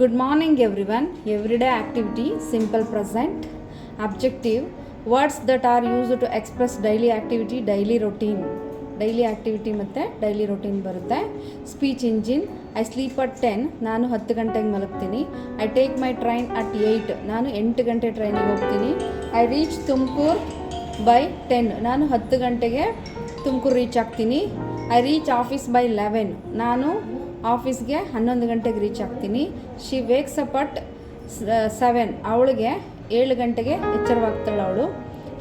Good morning everyone. Everyday activity, simple present. Objective, words that are used to express daily activity, daily routine. Daily activity ಮತ್ತು daily routine ಬರುತ್ತೆ. Speech engine, I sleep at 10, ನಾನು 10 ಗಂಟೆಗೆ ಮಲಗ್ತೀನಿ. I take my train at 8, ನಾನು 8 ಗಂಟೆ ಟ್ರೈನಿಗೆ ಹೋಗ್ತೀನಿ. I reach Tumakuru by 10, ನಾನು 10 ಗಂಟೆಗೆ ತುಮಕೂರು ರೀಚ್ ಆಗ್ತೀನಿ. I reach office by 11, ನಾನು ಆಫೀಸ್ಗೆ 11 ಗಂಟೆಗೆ ರೀಚ್ ಆಗ್ತೀನಿ. ಶಿ ವೇಕ್ಸ್ ಅಪ್ ಅಟ್ 7, ಅವಳಿಗೆ 7 ಗಂಟೆಗೆ ಎಚ್ಚರವಾಗ್ತಾಳೆ ಅವಳು.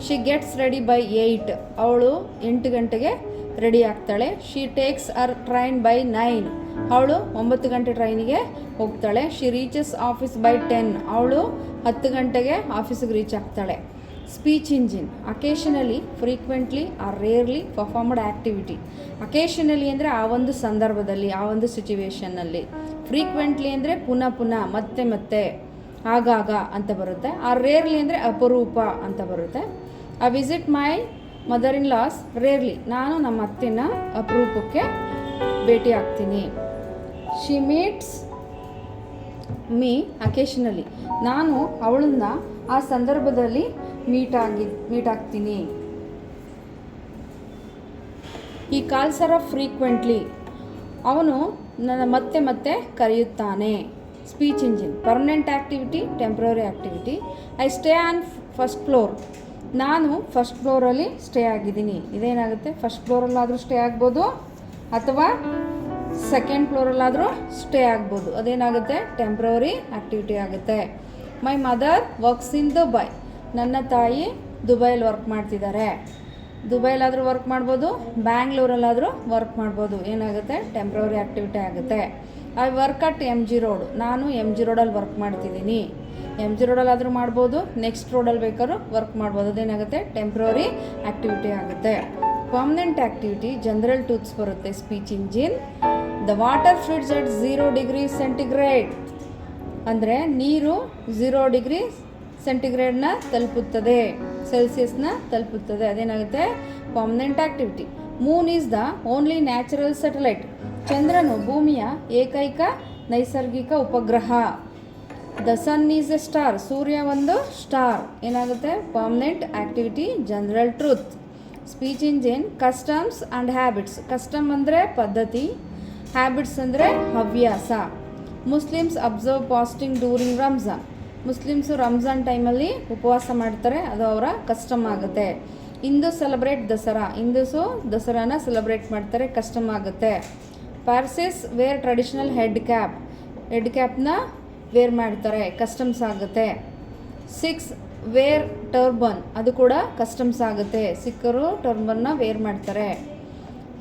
ಶಿ ಗೆಟ್ಸ್ ರೆಡಿ ಬೈ 8, ಅವಳು 8 ಗಂಟೆಗೆ ರೆಡಿ ಆಗ್ತಾಳೆ. She takes her train by 9, ಅವಳು 9 ಗಂಟೆ ಟ್ರೈನಿಗೆ ಹೋಗ್ತಾಳೆ. ಶಿ ರೀಚಸ್ ಆಫೀಸ್ ಬೈ 10, ಅವಳು 10 ಗಂಟೆಗೆ ಆಫೀಸಿಗೆ ರೀಚ್ ಆಗ್ತಾಳೆ. Speech engine, occasionally, frequently or rarely performed activity. Occasionally ಅಂದರೆ ಆ ಒಂದು ಸಂದರ್ಭದಲ್ಲಿ, ಆ ಒಂದು ಸಿಚುವೇಷನ್ನಲ್ಲಿ. ಫ್ರೀಕ್ವೆಂಟ್ಲಿ ಅಂದರೆ ಪುನಃ ಪುನಃ, ಮತ್ತೆ ಮತ್ತೆ, ಆಗಾಗ ಅಂತ ಬರುತ್ತೆ. ಆರ್ ರೇರ್ಲಿ ಅಂದರೆ ಅಪರೂಪ ಅಂತ ಬರುತ್ತೆ. I visit my mother in loss rarely, ನಾನು ನಮ್ಮ ಅತ್ತೆನ ಅಪರೂಪಕ್ಕೆ ಭೇಟಿ ಆಗ್ತೀನಿ. ಶಿ ಮೀಟ್ಸ್ ಮೀ ಅಕೇಷನಲಿ, ನಾನು ಅವಳನ್ನ ಆ ಸಂದರ್ಭದಲ್ಲಿ ಮೀಟ್ ಆಗ್ತೀನಿ. ಈ ಕಾಲ್ಸ್ ಹರ್ ಫ್ರೀಕ್ವೆಂಟ್ಲಿ, ಅವನು ನನ್ನ ಮತ್ತೆ ಮತ್ತೆ ಕರೆಯುತ್ತಾನೆ. Speech engine, permanent activity, temporary activity. I stay on first floor, ನಾನು ಫಸ್ಟ್ ಫ್ಲೋರಲ್ಲಿ ಸ್ಟೇ ಆಗಿದ್ದೀನಿ. ಇದೇನಾಗುತ್ತೆ, ಫಸ್ಟ್ ಫ್ಲೋರಲ್ಲಾದರೂ ಸ್ಟೇ ಆಗ್ಬೋದು ಅಥವಾ ಸೆಕೆಂಡ್ ಫ್ಲೋರಲ್ಲಾದರೂ ಸ್ಟೇ ಆಗ್ಬೋದು. ಅದೇನಾಗುತ್ತೆ, ಟೆಂಪ್ರರಿ ಆ್ಯಕ್ಟಿವಿಟಿ ಆಗುತ್ತೆ. My mother works in Dubai, ನನ್ನ ತಾಯಿ ದುಬೈಲಿ ವರ್ಕ್ ಮಾಡ್ತಿದ್ದಾರೆ. ದುಬೈಲಾದರೂ ವರ್ಕ್ ಮಾಡ್ಬೋದು, ಬ್ಯಾಂಗ್ಳೂರಲ್ಲಾದರೂ ವರ್ಕ್ ಮಾಡ್ಬೋದು. ಏನಾಗುತ್ತೆ, ಟೆಂಪ್ರರಿ ಆ್ಯಕ್ಟಿವಿಟಿ ಆಗುತ್ತೆ. I work at M G road, ನಾನು ಎಮ್ ಜಿ ರೋಡಲ್ಲಿ ವರ್ಕ್ ಮಾಡ್ತಿದ್ದೀನಿ. ಎಮ್ ಜಿ ರೋಡಲ್ಲಾದರೂ ಮಾಡ್ಬೋದು, ನೆಕ್ಸ್ಟ್ ರೋಡಲ್ಲಿ ಬೇಕಾದ್ರೂ ವರ್ಕ್ ಮಾಡ್ಬೋದು. ಅದೇನಾಗುತ್ತೆ, ಟೆಂಪ್ರರಿ ಆ್ಯಕ್ಟಿವಿಟಿ ಆಗುತ್ತೆ. ಪರ್ಮನೆಂಟ್ ಆ್ಯಕ್ಟಿವಿಟಿ, ಜನರಲ್ ಟೂತ್ಸ್ ಬರುತ್ತೆ. Speech engine, the water fluids at 0 degree centigrade, ಅಂದರೆ ನೀರು 0 ಡಿಗ್ರಿ ಸೆಂಟಿಗ್ರೇಡ್ನ ತಲುಪುತ್ತದೆ, ಸೆಲ್ಸಿಯಸ್ನ ತಲುಪುತ್ತದೆ. ಅದೇನಾಗುತ್ತೆ, permanent activity. Moon is the only natural satellite, ಚಂದ್ರನು ಭೂಮಿಯ ಏಕೈಕ ನೈಸರ್ಗಿಕ ಉಪಗ್ರಹ. The sun is a star, ಸೂರ್ಯ ಒಂದು ಸ್ಟಾರ್. ಏನಾಗುತ್ತೆ, permanent activity, general truth. Speech engine, customs and habits. Custom ಅಂದರೆ ಪದ್ಧತಿ, ಹ್ಯಾಬಿಟ್ಸ್ ಅಂದರೆ ಹವ್ಯಾಸ. Muslims observe fasting during Ramzan, Muslims Ramzan ಟೈಮಲ್ಲಿ ಉಪವಾಸ ಮಾಡ್ತಾರೆ, ಅದು ಅವರ ಕಸ್ಟಮ್ ಆಗುತ್ತೆ. ಹಿಂದೂ ಸೆಲೆಬ್ರೇಟ್ ದಸರಾ, ಹಿಂದೂಸು ದಸರಾನ ಸೆಲೆಬ್ರೇಟ್ ಮಾಡ್ತಾರೆ, ಕಸ್ಟಮ್ ಆಗುತ್ತೆ. ಪಾರ್ಸಿಸ್ ವೇರ್ ಟ್ರೆಡಿಷನಲ್ ಹೆಡ್ ಕ್ಯಾಪ್ನ ವೇರ್ ಮಾಡ್ತಾರೆ, ಕಸ್ಟಮ್ಸ್ ಆಗುತ್ತೆ. ಸಿಖ್ಸ್ ವೇರ್ ಟರ್ಬನ್, ಅದು ಕೂಡ ಕಸ್ಟಮ್ಸ್ ಆಗುತ್ತೆ, ಸಿಖ್ಖರು ಟರ್ಬನ್ನ ವೇರ್ ಮಾಡ್ತಾರೆ.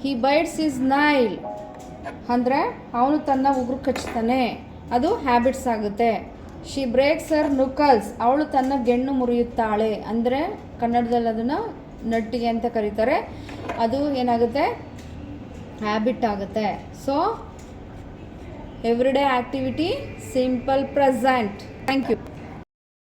ಹಿ ಬೈಟ್ಸ್ ಈಸ್ ನೈಲ್, ಅಂದರೆ ಅವನು ತನ್ನ ಉಗುರು ಕಚ್ತಾನೆ, ಅದು ಹ್ಯಾಬಿಟ್ಸ್ ಆಗುತ್ತೆ. ಶಿ ಬ್ರೇಕ್ಸ್ ಹರ್ ನುಕಲ್ಸ್, ಅವಳು ತನ್ನ ಗೆಣ್ಣು ಮುರಿಯುತ್ತಾಳೆ, ಅಂದರೆ ಕನ್ನಡದಲ್ಲಿ ಅದನ್ನು ನಟ್ಟಿಗೆ ಅಂತ ಕರೀತಾರೆ, ಅದು ಏನಾಗುತ್ತೆ, ಹ್ಯಾಬಿಟ್ ಆಗುತ್ತೆ. So everyday activity, simple present. Thank you.